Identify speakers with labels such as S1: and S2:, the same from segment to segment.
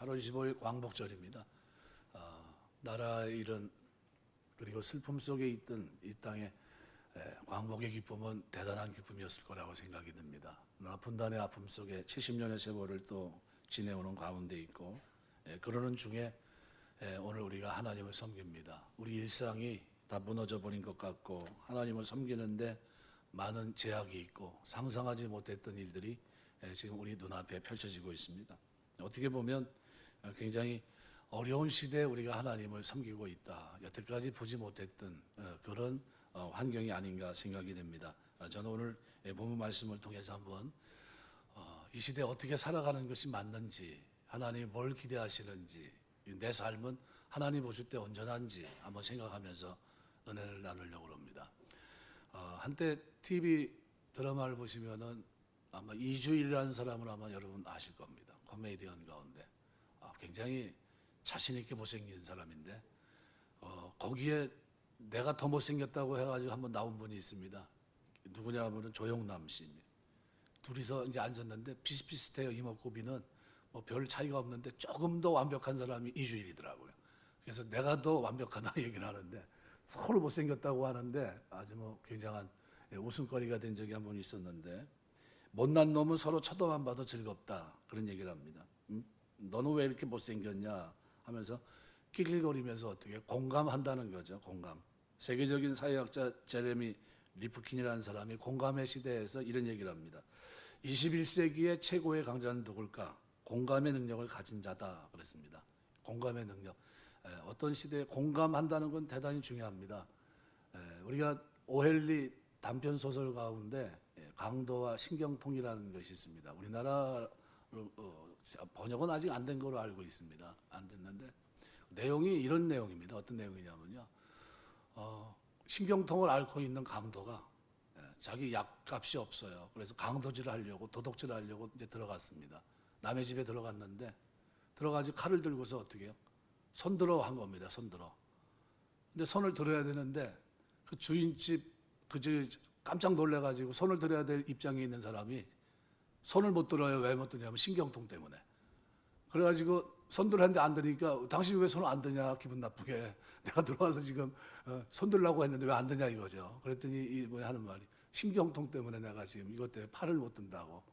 S1: 8월 25일 광복절입니다. 나라의 일은 그리고 슬픔 속에 있던 이 땅에 광복의 기쁨은 대단한 기쁨이었을 거라고 생각이 듭니다. 그러나 분단의 아픔 속에 70년의 세월을 또 지내오는 가운데 있고 그러는 중에 오늘 우리가 하나님을 섬깁니다. 우리 일상이 다 무너져 버린 것 같고 하나님을 섬기는데 많은 제약이 있고 상상하지 못했던 일들이 지금 우리 눈앞에 펼쳐지고 있습니다. 어떻게 보면 굉장히 어려운 시대에 우리가 하나님을 섬기고 있다. 여태까지 보지 못했던 그런 환경이 아닌가 생각이 됩니다. 저는 오늘 본문 말씀을 통해서 한번 이 시대에 어떻게 살아가는 것이 맞는지, 하나님이 뭘 기대하시는지, 내 삶은 하나님 보실 때 온전한지 한번 생각하면서 은혜를 나누려고 합니다. 한때 TV 드라마를 보시면은 아마 이주일이라는 사람을 아마 여러분 아실 겁니다. 코미디언 가운데 굉장히 자신 있게 못생긴 사람인데 거기에 내가 더 못생겼다고 해가지고 한번 나온 분이 있습니다. 누구냐 하면은 조영남 씨입니다. 둘이서 이제 앉았는데 비슷비슷해요. 이목구비는 뭐 별 차이가 없는데 조금 더 완벽한 사람이 이주일이더라고요. 그래서 내가 더 완벽하다 얘기를 하는데 서로 못생겼다고 하는데 아주 뭐 굉장한 웃음거리가 된 적이 한 번 있었는데, 못난 놈은 서로 쳐다만 봐도 즐겁다 그런 얘기를 합니다. 너는 왜 이렇게 못생겼냐 하면서 낄낄거리면서 어떻게 공감한다는 거죠. 공감. 세계적인 사회학자 제레미 리프킨이라는 사람이 공감의 시대에서 이런 얘기를 합니다. 21세기의 최고의 강자는 누굴까? 공감의 능력을 가진 자다 그랬습니다. 공감의 능력. 어떤 시대에 공감한다는 건 대단히 중요합니다. 우리가 오헬리 단편 소설 가운데 강도와 신경통이라는 것이 있습니다. 우리나라 번역은 아직 안 된 거로 알고 있습니다. 안 됐는데 내용이 이런 내용입니다. 어떤 내용이냐면요. 신경통을 앓고 있는 강도가 자기 약값이 없어요. 그래서 강도질을 하려고 도둑질을 하려고 이제 들어갔습니다. 남의 집에 들어갔는데 들어가지고 칼을 들고서 어떻게 해요? 손들어 한 겁니다. 손들어. 근데 손을 들어야 되는데 그 주인집 깜짝 놀래가지고 손을 들어야 될 입장에 있는 사람이 손을 못 들어요. 왜 못 드냐면 신경통 때문에. 그래가지고 손 들었는데 안 드니까 당신이 왜 손을 안 드냐 기분 나쁘게 내가 들어와서 지금 손 들라고 했는데 왜 안 드냐 이거죠. 그랬더니 이 뭐야 하는 말이 신경통 때문에 내가 지금 이것 때문에 팔을 못 든다고.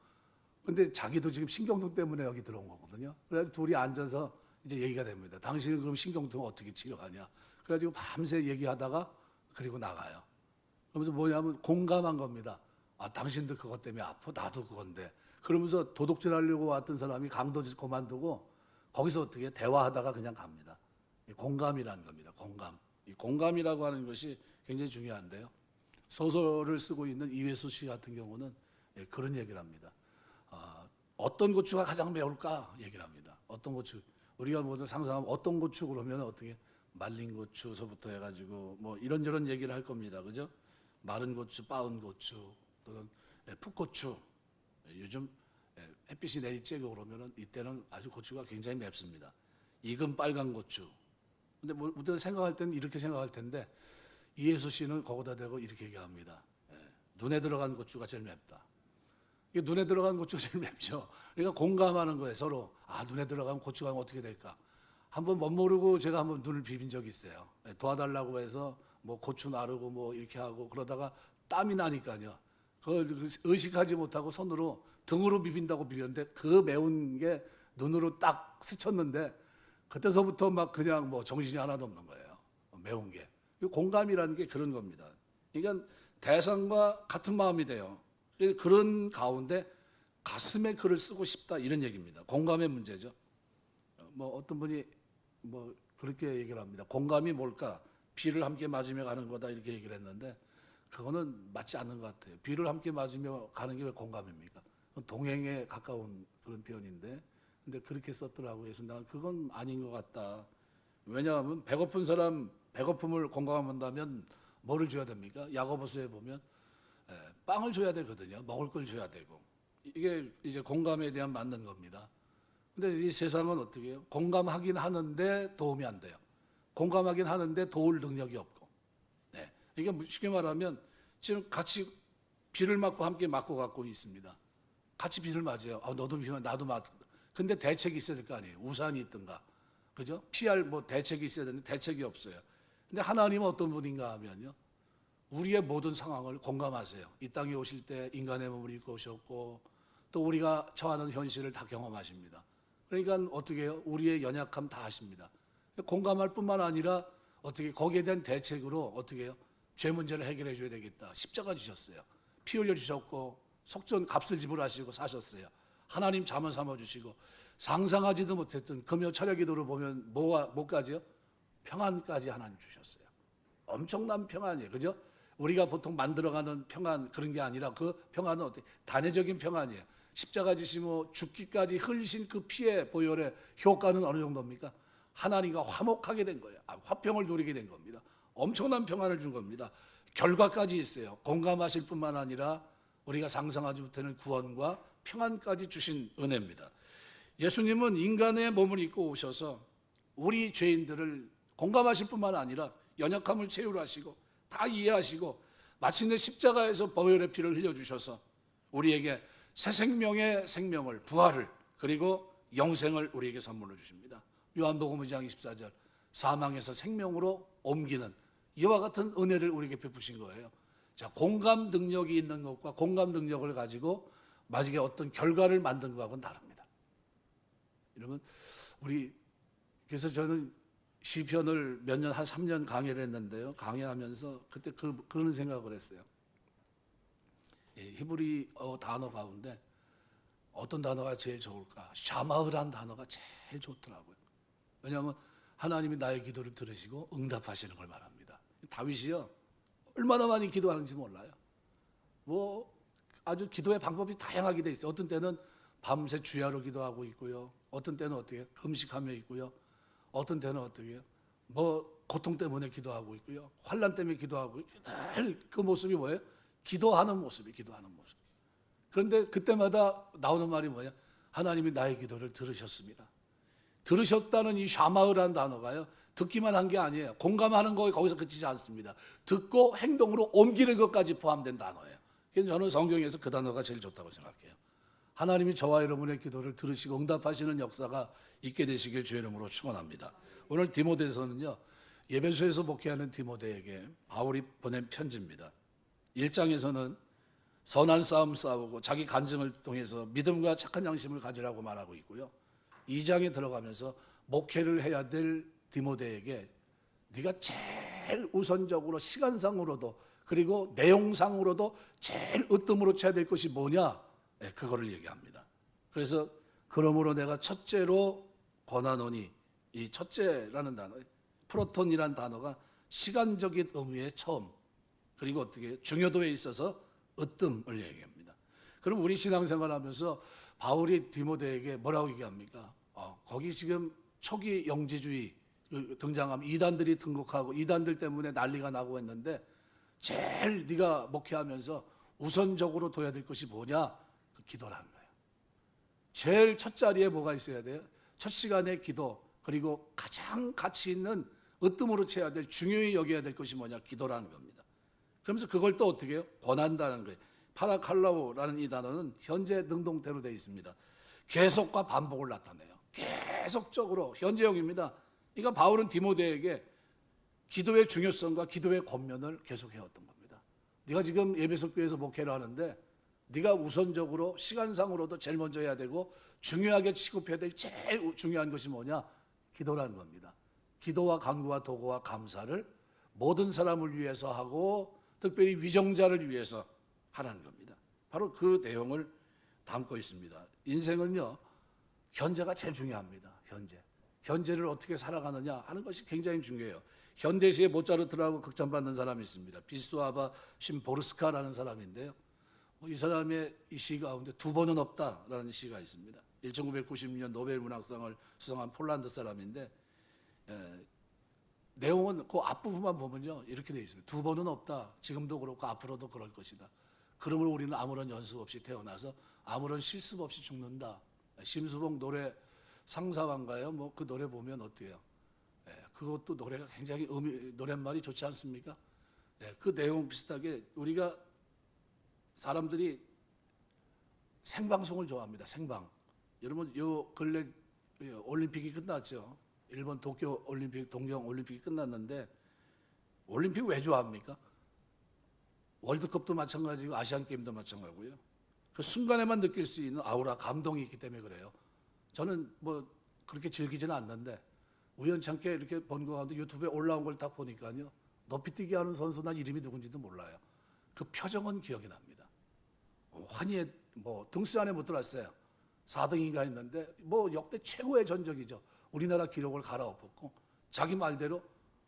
S1: 근데 자기도 지금 신경통 때문에 여기 들어온 거거든요. 그래서 둘이 앉아서 이제 얘기가 됩니다. 당신은 그럼 신경통 어떻게 치료하냐. 그래가지고 밤새 얘기하다가 그리고 나가요. 그러면서 뭐냐면 공감한 겁니다. 당신도 그것 때문에 아파. 나도 그건데. 그러면서 도둑질 하려고 왔던 사람이 강도질 그만두고 거기서 어떻게 대화하다가 그냥 갑니다. 공감이라는 겁니다. 공감. 이 공감이라고 하는 것이 굉장히 중요한데요. 소설을 쓰고 있는 이회수 씨 같은 경우는 그런 얘기를 합니다. 어떤 고추가 가장 매울까 얘기를 합니다. 어떤 고추. 우리가 모두 상상하면 어떤 고추 그러면 어떻게 말린 고추서부터 해가지고 뭐 이런저런 얘기를 할 겁니다. 그죠? 마른 고추, 빻은 고추 또는 풋고추. 요즘 햇빛이 내리쬐고 그러면은 이때는 아주 고추가 굉장히 맵습니다. 익은 빨간 고추. 근데 뭐 우리가 생각할 때는 이렇게 생각할 텐데 이혜수 씨는 거기다 대고 이렇게 얘기합니다. 눈에 들어간 고추가 제일 맵다. 이게 눈에 들어간 고추가 제일 맵죠. 그러니까 공감하는 거예요. 서로 눈에 들어간 고추가 어떻게 될까? 한번 못 모르고 제가 한번 눈을 비빈 적이 있어요. 도와달라고 해서 뭐 고추 나르고 뭐 이렇게 하고 그러다가 땀이 나니까요. 그 의식하지 못하고 손으로 등으로 비빈다고 비볐는데 그 매운 게 눈으로 딱 스쳤는데 그때서부터 막 그냥 뭐 정신이 하나도 없는 거예요. 매운 게. 공감이라는 게 그런 겁니다. 그러니까 대상과 같은 마음이 돼요. 그런 가운데 가슴에 글을 쓰고 싶다 이런 얘기입니다. 공감의 문제죠. 뭐 어떤 분이 뭐 그렇게 얘기를 합니다. 공감이 뭘까? 비를 함께 맞으며 가는 거다 이렇게 얘기를 했는데 그거는 맞지 않는 것 같아요. 비를 함께 맞으며 가는 게 왜 공감입니까? 동행에 가까운 그런 표현인데 근데 그렇게 썼더라고요. 그래서 난 그건 아닌 것 같다. 왜냐하면 배고픈 사람 배고픔을 공감한다면 뭐를 줘야 됩니까? 야고보서에 보면 빵을 줘야 되거든요. 먹을 걸 줘야 되고. 이게 이제 공감에 대한 맞는 겁니다. 근데 이 세상은 어떻게 해요? 공감하긴 하는데 도움이 안 돼요. 공감하긴 하는데 도울 능력이 없고. 이게 쉽게 말하면 지금 같이 비를 맞고 함께 맞고 갖고 있습니다. 같이 비를 맞아요. 너도 비만 나도 맞고. 근데 대책이 있어야 될 거 아니에요. 우산이 있든가, 그죠? 피할 뭐 대책이 있어야 되는데 대책이 없어요. 근데 하나님은 어떤 분인가 하면요, 우리의 모든 상황을 공감하세요. 이 땅에 오실 때 인간의 몸을 입고 오셨고 또 우리가 처하는 현실을 다 경험하십니다. 그러니까 어떻게 해요? 우리의 연약함 다 아십니다. 공감할 뿐만 아니라 어떻게 거기에 대한 대책으로 어떻게 해요? 죄 문제를 해결해 줘야 되겠다. 십자가 지셨어요. 피 흘려 주셨고 속전 값을 지불하시고 사셨어요. 하나님 잠을 삼아 주시고 상상하지도 못했던 금요 철야 기도를 보면 뭐까지요? 평안까지 하나님 주셨어요. 엄청난 평안이에요. 그죠? 우리가 보통 만들어가는 평안 그런 게 아니라 그 평안은 어떻게 단회적인 평안이에요. 십자가 지시고 죽기까지 흘리신 그 피의 보혈의 효과는 어느 정도입니까? 하나님과 화목하게 된 거예요. 화평을 누리게 된 겁니다. 엄청난 평안을 준 겁니다. 결과까지 있어요. 공감하실 뿐만 아니라 우리가 상상하지 못하는 구원과 평안까지 주신 은혜입니다. 예수님은 인간의 몸을 입고 오셔서 우리 죄인들을 공감하실 뿐만 아니라 연약함을 채우려 하시고 다 이해하시고 마침내 십자가에서 보혈의 피를 흘려주셔서 우리에게 새 생명의 생명을, 부활을, 그리고 영생을 우리에게 선물로 주십니다. 요한복음 2장 24절, 사망에서 생명으로 옮기는 이와 같은 은혜를 우리에게 베푸신 거예요. 자, 공감 능력이 있는 것과 공감 능력을 가지고 마지막에 어떤 결과를 만든 것하고는 다릅니다. 이러면 그래서 저는 시편을 몇 년, 한 3년 강의를 했는데요. 강의하면서 그때 그런 생각을 했어요. 히브리어 단어 가운데 어떤 단어가 제일 좋을까? 샤마흐란 단어가 제일 좋더라고요. 왜냐하면 하나님이 나의 기도를 들으시고 응답하시는 걸 말합니다. 다윗이요, 얼마나 많이 기도하는지 몰라요. 뭐 아주 기도의 방법이 다양하게 돼 있어요. 어떤 때는 밤새 주야로 기도하고 있고요. 어떤 때는 어떻게 금식하며 있고요. 어떤 때는 어떻게 해요? 뭐 고통 때문에 기도하고 있고요. 환난 때문에 기도하고 늘 그 모습이 뭐예요? 기도하는 모습이 기도하는 모습. 그런데 그때마다 나오는 말이 뭐냐? 하나님이 나의 기도를 들으셨습니다. 들으셨다는 이 샤마흐라는 단어가요, 듣기만 한 게 아니에요. 공감하는 거에 거기서 그치지 않습니다. 듣고 행동으로 옮기는 것까지 포함된 단어예요. 그래서 저는 성경에서 그 단어가 제일 좋다고 생각해요. 하나님이 저와 여러분의 기도를 들으시고 응답하시는 역사가 있게 되시길 주의 이름으로 축원합니다. 오늘 디모데서는요, 예배소에서 목회하는 디모데에게 바울이 보낸 편지입니다. 1장에서는 선한 싸움 싸우고 자기 간증을 통해서 믿음과 착한 양심을 가지라고 말하고 있고요. 2장에 들어가면서 목회를 해야 될 디모데에게 네가 제일 우선적으로 시간상으로도 그리고 내용상으로도 제일 으뜸으로 쳐야 될 것이 뭐냐? 네, 그거를 얘기합니다. 그래서 그러므로 내가 첫째로 권하노니, 이 첫째라는 단어, 프로톤이라는 단어가 시간적인 의미의 처음, 그리고 어떻게 중요도에 있어서 으뜸을 얘기합니다. 그럼 우리 신앙생활하면서 바울이 디모데에게 뭐라고 얘기합니까? 거기 지금 초기 영지주의 등장하면 이단들이 등극하고 이단들 때문에 난리가 나고 했는데 제일 네가 목회하면서 우선적으로 둬야 될 것이 뭐냐? 그 기도라는 거예요. 제일 첫 자리에 뭐가 있어야 돼요? 첫 시간에 기도, 그리고 가장 가치 있는 으뜸으로 채야 될, 중요히 여겨야 될 것이 뭐냐? 기도라는 겁니다. 그러면서 그걸 또 어떻게 해요? 권한다는 거예요. 파라칼라오라는 이 단어는 현재 능동태로 되어 있습니다. 계속과 반복을 나타내요. 계속적으로 현재형입니다. 그러니까 바울은 디모데에게 기도의 중요성과 기도의 권면을 계속 해왔던 겁니다. 네가 지금 예배소 교회에서 목회를 하는데 네가 우선적으로 시간상으로도 제일 먼저 해야 되고 중요하게 취급해야 될 제일 중요한 것이 뭐냐? 기도라는 겁니다. 기도와 간구와 도구와 감사를 모든 사람을 위해서 하고 특별히 위정자를 위해서 하라는 겁니다. 바로 그 내용을 담고 있습니다. 인생은요, 현재가 제일 중요합니다. 현재를 어떻게 살아가느냐 하는 것이 굉장히 중요해요. 현대시의 모차르트라고 극찬받는 사람이 있습니다. 비스와바 심보르스카라는 사람인데요. 이 사람의 이 시 가운데 두 번은 없다라는 시가 있습니다. 1996년 노벨 문학상을 수상한 폴란드 사람인데, 내용은 그 앞부분만 보면요, 이렇게 되어 있습니다. 두 번은 없다. 지금도 그렇고 앞으로도 그럴 것이다. 그러므로 우리는 아무런 연습 없이 태어나서 아무런 실습 없이 죽는다. 심수봉 노래 상사왕가요. 뭐 그 노래 보면 어때요? 그것도 노래가 굉장히 노랫말이 좋지 않습니까? 그 내용 비슷하게 우리가 사람들이 생방송을 좋아합니다. 생방. 여러분 요 근래 올림픽이 끝났죠. 일본 도쿄 올림픽, 동경 올림픽이 끝났는데 올림픽 왜 좋아합니까? 월드컵도 마찬가지고 아시안 게임도 마찬가지고요. 그 순간에만 느낄 수 있는 아우라, 감동이 있기 때문에 그래요. 저는 뭐 그렇게 즐기지는 않는데 우연찮게 이렇게 본 거 가운데 유튜브에 올라온 걸 딱 보니까요. 높이뛰기 하는 선수 난 이름이 누군지도 몰라요. 그 표정은 기억이 납니다. 환희에 뭐 등수 안에 못 들어왔어요. 4등인가 했는데 뭐 역대 최고의 전적이죠. 우리나라 기록을 갈아엎었고 자기 말대로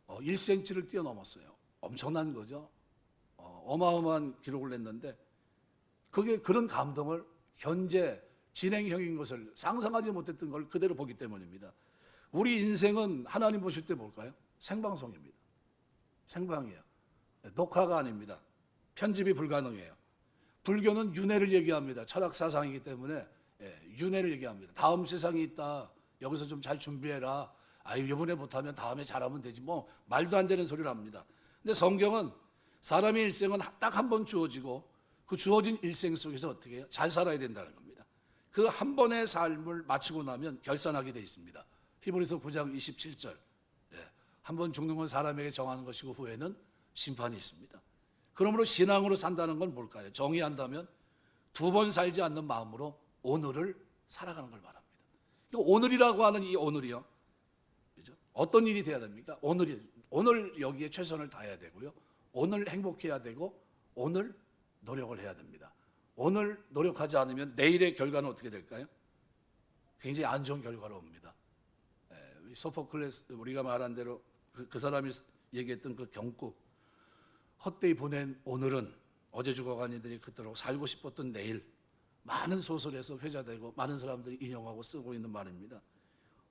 S1: 1cm를 뛰어넘었어요. 엄청난 거죠. 어마어마한 기록을 냈는데 그게 그런 감동을 현재 진행형인 것을 상상하지 못했던 걸 그대로 보기 때문입니다. 우리 인생은 하나님 보실 때 뭘까요? 생방송입니다. 생방이에요. 녹화가 아닙니다. 편집이 불가능해요. 불교는 윤회를 얘기합니다. 철학 사상이기 때문에 윤회를 얘기합니다. 다음 세상이 있다. 여기서 좀 잘 준비해라. 아유, 이번에 못하면 다음에 잘하면 되지. 뭐 말도 안 되는 소리를 합니다. 근데 성경은 사람의 일생은 딱 한 번 주어지고 그 주어진 일생 속에서 어떻게 해요? 잘 살아야 된다는 겁니다. 그 한 번의 삶을 마치고 나면 결산하게 되어 있습니다. 히브리서 9장 27절. 한 번 죽는 건 사람에게 정하는 것이고 후에는 심판이 있습니다. 그러므로 신앙으로 산다는 건 뭘까요? 정의한다면 두 번 살지 않는 마음으로 오늘을 살아가는 걸 말합니다. 오늘이라고 하는 이 오늘이요. 그죠? 어떤 일이 돼야 됩니까? 오늘 여기에 최선을 다해야 되고요. 오늘 행복해야 되고 오늘 노력을 해야 됩니다. 오늘 노력하지 않으면 내일의 결과는 어떻게 될까요? 굉장히 안 좋은 결과로 옵니다. 소포클레스 우리가 말한 대로 그 사람이 얘기했던 그 경구 헛되이 보낸 오늘은 어제 죽어간 이들이 그토록 살고 싶었던 내일 많은 소설에서 회자되고 많은 사람들이 인용하고 쓰고 있는 말입니다.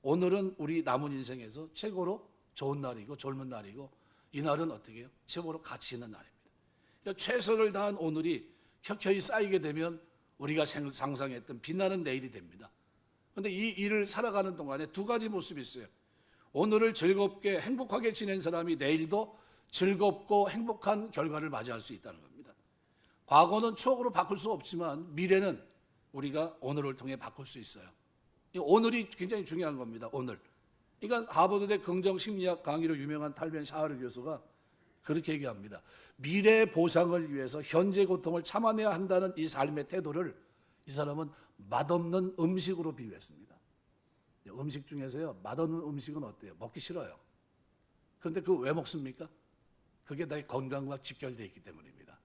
S1: 오늘은 우리 남은 인생에서 최고로 좋은 날이고 젊은 날이고 이 날은 어떻게 해요? 최고로 가치 있는 날입니다. 그러니까 최선을 다한 오늘이 켜켜이 쌓이게 되면 우리가 상상했던 빛나는 내일이 됩니다. 그런데 이 일을 살아가는 동안에 두 가지 모습이 있어요. 오늘을 즐겁게 행복하게 지낸 사람이 내일도 즐겁고 행복한 결과를 맞이할 수 있다는 겁니다. 과거는 추억으로 바꿀 수 없지만 미래는 우리가 오늘을 통해 바꿀 수 있어요. 오늘이 굉장히 중요한 겁니다. 오늘. 그러니까 하버드대 긍정심리학 강의로 유명한 탈벤 샤흐르 교수가 그렇게 얘기합니다. 미래 보상을 위해서 현재 고통을 참아내야 한다는 이 삶의 태도를 이 사람은 맛없는 음식으로 비유했습니다. 음식 중에서요, 맛없는 음식은 어때요? 먹기 싫어요. 그런데 그거 왜 먹습니까? 그게 나의 건강과 직결되어 있기 때문입니다.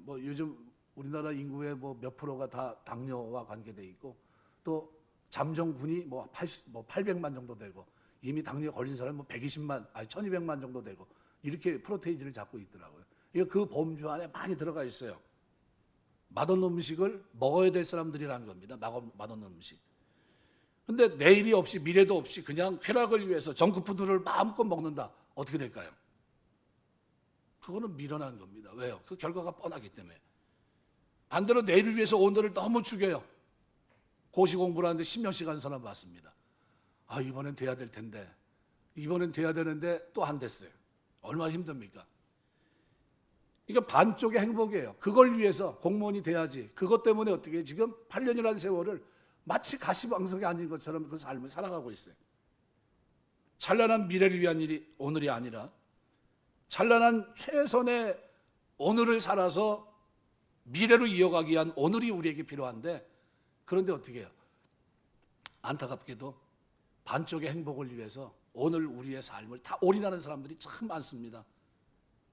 S1: 뭐 요즘 우리나라 인구의 뭐 몇 프로가 다 당뇨와 관계되어 있고 또 잠정군이 뭐 800만 정도 되고 이미 당뇨 걸린 사람이 뭐 120만, 아니 1200만 정도 되고 이렇게 프로테이지를 잡고 있더라고요. 이거 그 범주 안에 많이 들어가 있어요. 맛없는 음식을 먹어야 될 사람들이라는 겁니다. 맛없는 음식. 근데 내일이 없이 미래도 없이 그냥 쾌락을 위해서 정크푸드를 마음껏 먹는다. 어떻게 될까요? 그거는 미련한 겁니다. 왜요? 그 결과가 뻔하기 때문에. 반대로 내일을 위해서 오늘을 너무 죽여요. 고시 공부를 하는데 10년씩 하는 사람 봤습니다. 아, 이번엔 돼야 될 텐데. 이번엔 돼야 되는데 또 안 됐어요. 얼마나 힘듭니까? 이게 반쪽의 행복이에요. 그걸 위해서 공무원이 돼야지. 그것 때문에 어떻게 지금 8년이라는 세월을 마치 가시방석에 앉은 것처럼 그 삶을 살아가고 있어요. 찬란한 미래를 위한 일이 오늘이 아니라 찬란한 최선의 오늘을 살아서 미래로 이어가기 위한 오늘이 우리에게 필요한데 그런데 어떻게 해요? 안타깝게도 반쪽의 행복을 위해서 오늘 우리의 삶을 다 올인하는 사람들이 참 많습니다.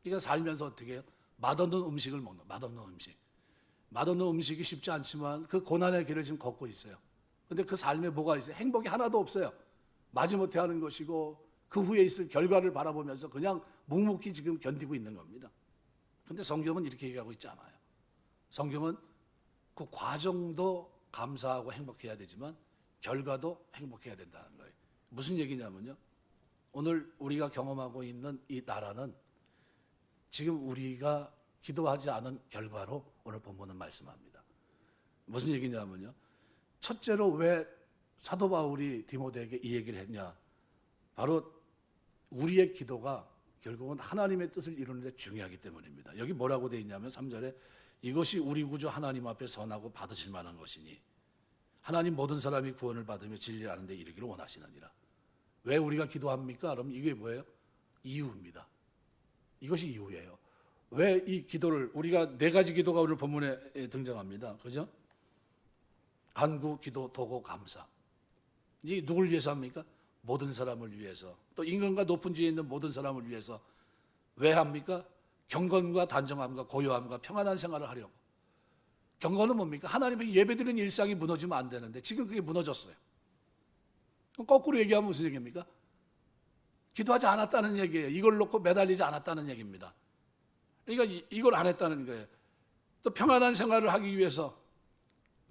S1: 그러니까 살면서 어떻게 해요? 맛없는 음식을 먹는, 맛없는 음식. 맛없는 음식이 쉽지 않지만 그 고난의 길을 지금 걷고 있어요. 그런데 그 삶에 뭐가 있어요? 행복이 하나도 없어요. 마지못해 하는 것이고 그 후에 있을 결과를 바라보면서 그냥 묵묵히 지금 견디고 있는 겁니다. 그런데 성경은 이렇게 얘기하고 있지 않아요. 성경은 그 과정도 감사하고 행복해야 되지만 결과도 행복해야 된다는 거예요. 무슨 얘기냐면요. 오늘 우리가 경험하고 있는 이 나라는 지금 우리가 기도하지 않은 결과로 오늘 본문은 말씀합니다. 무슨 얘기냐면요. 첫째로 왜 사도 바울이 디모데에게 이 얘기를 했냐. 바로 우리의 기도가 결국은 하나님의 뜻을 이루는 데 중요하기 때문입니다. 여기 뭐라고 되어 있냐면 3절에 이것이 우리 구주 하나님 앞에 선하고 받으실 만한 것이니 하나님 모든 사람이 구원을 받으며 진리를 아는 데 이르기를 원하시느니라. 왜 우리가 기도합니까? 그럼 이게 뭐예요? 이유입니다. 이것이 이유예요. 왜 이 기도를, 우리가 네 가지 기도가 오늘 본문에 등장합니다. 그죠? 간구, 기도, 도고, 감사. 이 누굴 위해서 합니까? 모든 사람을 위해서. 또 인간과 높은 지에 있는 모든 사람을 위해서. 왜 합니까? 경건과 단정함과 고요함과 평안한 생활을 하려고. 경건은 뭡니까? 하나님의 예배드리는 일상이 무너지면 안 되는데 지금 그게 무너졌어요. 그럼 거꾸로 얘기하면 무슨 얘기입니까? 기도하지 않았다는 얘기예요. 이걸 놓고 매달리지 않았다는 얘기입니다. 그러니까 이걸 안 했다는 거예요. 또 평안한 생활을 하기 위해서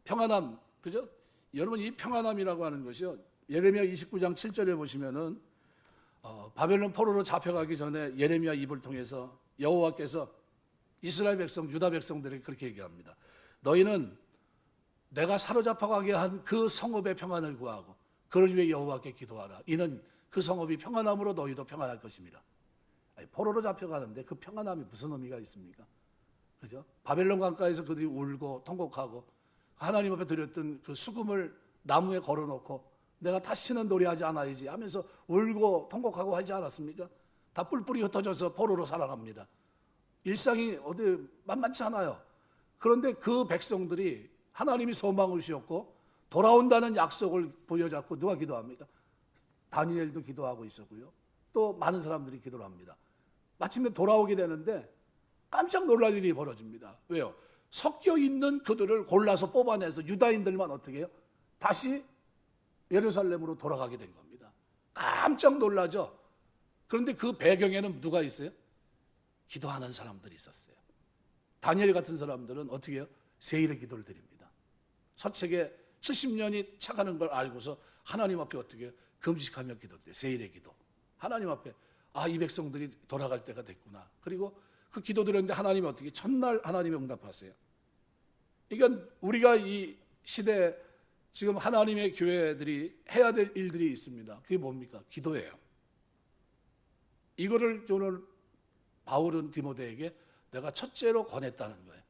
S1: 평안함, 그죠? 여러분 이 평안함이라고 하는 것이요. 예레미야 29장 7절에 보시면은 바벨론 포로로 잡혀가기 전에 예레미야 입을 통해서 여호와께서 이스라엘 백성, 유다 백성들에게 그렇게 얘기합니다. 너희는 내가 사로잡혀가게 한 그 성읍의 평안을 구하고 그를 위해 여호와께 기도하라. 이는 그 성읍이 평안함으로 너희도 평안할 것입니다. 아니, 포로로 잡혀가는데 그 평안함이 무슨 의미가 있습니까? 그죠? 바벨론 강가에서 그들이 울고 통곡하고 하나님 앞에 드렸던 그 수금을 나무에 걸어놓고 내가 다시는 노래하지 않아야지 하면서 울고 통곡하고 하지 않았습니까? 다 뿔뿔이 흩어져서 포로로 살아갑니다. 일상이 어디 만만치 않아요. 그런데 그 백성들이 하나님이 소망을 주셨고 돌아온다는 약속을 부여잡고 누가 기도합니까? 다니엘도 기도하고 있었고요. 또 많은 사람들이 기도를 합니다. 마침내 돌아오게 되는데 깜짝 놀랄 일이 벌어집니다. 왜요? 섞여 있는 그들을 골라서 뽑아내서 유다인들만 어떻게 해요? 다시 예루살렘으로 돌아가게 된 겁니다. 깜짝 놀라죠. 그런데 그 배경에는 누가 있어요? 기도하는 사람들이 있었어요. 다니엘 같은 사람들은 어떻게 해요? 세일의 기도를 드립니다. 서책에 70년이 차가는 걸 알고서 하나님 앞에 어떻게 해요? 금식하며 기도드려요. 세일의 기도. 하나님 앞에 이 백성들이 돌아갈 때가 됐구나. 그리고 그 기도 드렸는데 하나님이 어떻게 첫날 하나님이 응답하세요. 그러니까 우리가 이 시대에 지금 하나님의 교회들이 해야 될 일들이 있습니다. 그게 뭡니까? 기도예요. 이거를 오늘 바울은 디모데에게 내가 첫째로 권했다는 거예요.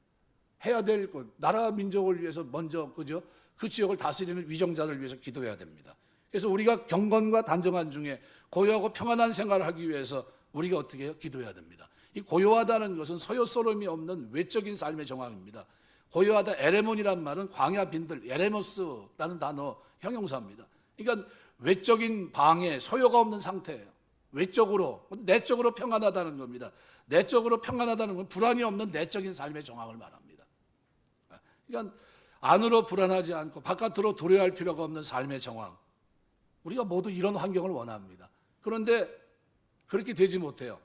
S1: 해야 될 것, 나라 민족을 위해서 먼저 그죠? 그 지역을 다스리는 위정자를 위해서 기도해야 됩니다. 그래서 우리가 경건과 단정한 중에 고요하고 평안한 생활을 하기 위해서 우리가 어떻게 해요? 기도해야 됩니다. 이 고요하다는 것은 소요소름이 없는 외적인 삶의 정황입니다. 고요하다, 에레몬이란 말은 광야 빈들, 에레모스라는 단어 형용사입니다. 그러니까 외적인 방해, 소요가 없는 상태예요. 외적으로, 내적으로 평안하다는 겁니다. 내적으로 평안하다는 건 불안이 없는 내적인 삶의 정황을 말합니다. 그러니까 안으로 불안하지 않고 바깥으로 두려워할 필요가 없는 삶의 정황. 우리가 모두 이런 환경을 원합니다. 그런데 그렇게 되지 못해요.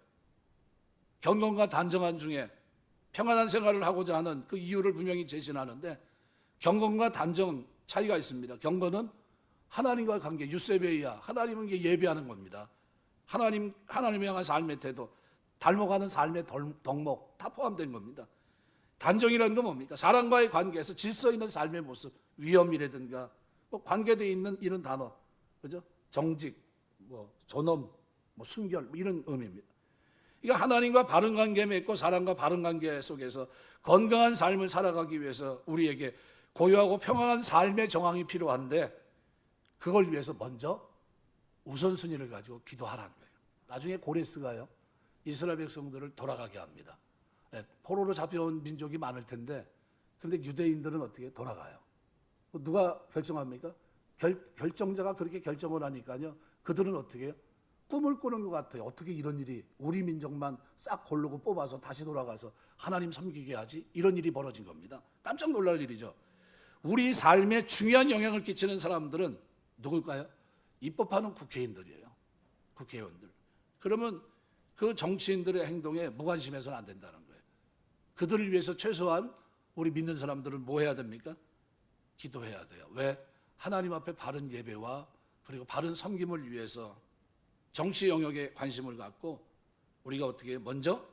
S1: 경건과 단정한 중에 평안한 생활을 하고자 하는 그 이유를 분명히 제시하는데 경건과 단정 차이가 있습니다. 경건은 하나님과의 관계, 유세베이야, 하나님을 예배하는 겁니다. 하나님을 향한 삶의 태도, 닮아가는 삶의 덕목 다 포함된 겁니다. 단정이라는 건 뭡니까? 사람과의 관계에서 질서 있는 삶의 모습, 위험이라든가 관계되어 있는 이런 단어, 그죠? 정직, 존엄, 순결 이런 의미입니다. 그러니까 하나님과 바른 관계 맺고 사람과 바른 관계 속에서 건강한 삶을 살아가기 위해서 우리에게 고요하고 평안한 삶의 정황이 필요한데 그걸 위해서 먼저 우선순위를 가지고 기도하라는 거예요. 나중에 고레스가요 이스라엘 백성들을 돌아가게 합니다. 포로로 잡혀온 민족이 많을 텐데 그런데 유대인들은 어떻게 돌아가요? 누가 결정합니까? 결정자가 그렇게 결정을 하니까요 그들은 어떻게 해요? 꿈을 꾸는 것 같아요. 어떻게 이런 일이 우리 민족만 싹 고르고 뽑아서 다시 돌아가서 하나님 섬기게 하지? 이런 일이 벌어진 겁니다. 깜짝 놀랄 일이죠. 우리 삶에 중요한 영향을 끼치는 사람들은 누굴까요? 입법하는 국회의원들이에요. 국회의원들. 그러면 그 정치인들의 행동에 무관심해서는 안 된다는 거예요. 그들을 위해서 최소한 우리 믿는 사람들은 뭐 해야 됩니까? 기도해야 돼요. 왜? 하나님 앞에 바른 예배와 그리고 바른 섬김을 위해서 정치 영역에 관심을 갖고 우리가 어떻게 먼저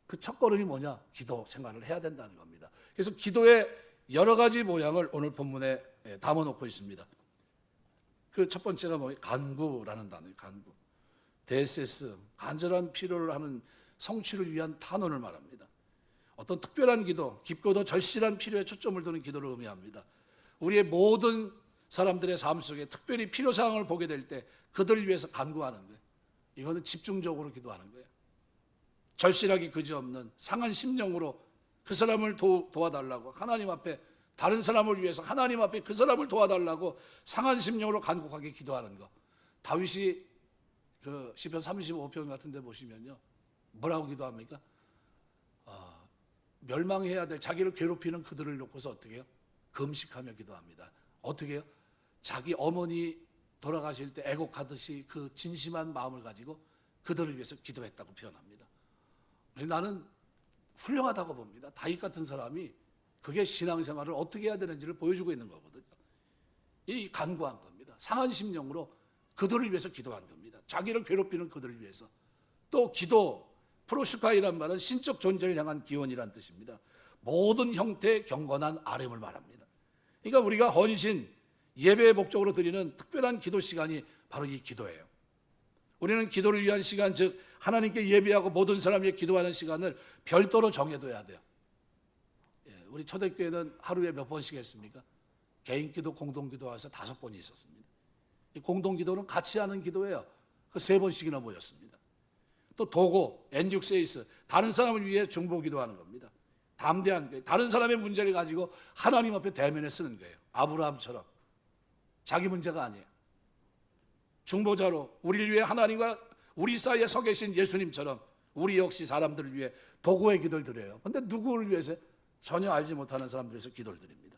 S1: 그 첫걸음이 뭐냐? 기도 생활을 해야 된다는 겁니다. 그래서 기도의 여러 가지 모양을 오늘 본문에 담아놓고 있습니다. 그 첫 번째가 뭐예요? 간구라는 단어예요. 간구. 데세스, 간절한 필요를 하는 성취를 위한 탄원을 말합니다. 어떤 특별한 기도, 깊고도 절실한 필요에 초점을 두는 기도를 의미합니다. 우리의 모든 사람들의 삶 속에 특별히 필요사항을 보게 될 때 그들을 위해서 간구하는 거예요. 이거는 집중적으로 기도하는 거예요. 절실하기 그지없는 상한 심령으로 그 사람을 도와달라고 하나님 앞에, 다른 사람을 위해서 하나님 앞에 그 사람을 도와달라고 상한 심령으로 간곡하게 기도하는 거. 다윗이 그 시편 35편 같은 데 보시면요, 뭐라고 기도합니까? 멸망해야 될 자기를 괴롭히는 그들을 놓고서 어떻게 해요? 금식하며 기도합니다. 어떻게 해요? 자기 어머니 돌아가실 때 애곡하듯이 그 진심한 마음을 가지고 그들을 위해서 기도했다고 표현합니다. 나는 훌륭하다고 봅니다. 다윗 같은 사람이 그게 신앙생활을 어떻게 해야 되는지를 보여주고 있는 거거든요. 이 간구한 겁니다. 상한 심령으로 그들을 위해서 기도한 겁니다. 자기를 괴롭히는 그들을 위해서. 또 기도, 프로슈카이란 말은 신적 존재를 향한 기원이란 뜻입니다. 모든 형태의 경건한 아뢰음을 말합니다. 그러니까 우리가 헌신, 예배의 목적으로 드리는 특별한 기도 시간이 바로 이 기도예요. 우리는 기도를 위한 시간, 즉 하나님께 예배하고 모든 사람이 기도하는 시간을 별도로 정해둬야 돼요. 우리 초대교회는 하루에 몇 번씩 했습니까? 개인기도, 공동기도해서 5번이 있었습니다. 이 공동기도는 같이 하는 기도예요. 그 3번씩이나 모였습니다. 또 도고, 엔육세이스, 다른 사람을 위해 중보기도하는 겁니다. 담대한 거예요. 다른 사람의 문제를 가지고 하나님 앞에 대면에 쓰는 거예요. 아브라함처럼 자기 문제가 아니에요. 중보자로 우리를 위해 하나님과 우리 사이에 서 계신 예수님처럼 우리 역시 사람들을 위해 도구의 기도를 드려요. 그런데 누구를 위해서? 전혀 알지 못하는 사람들을 위해서 기도를 드립니다.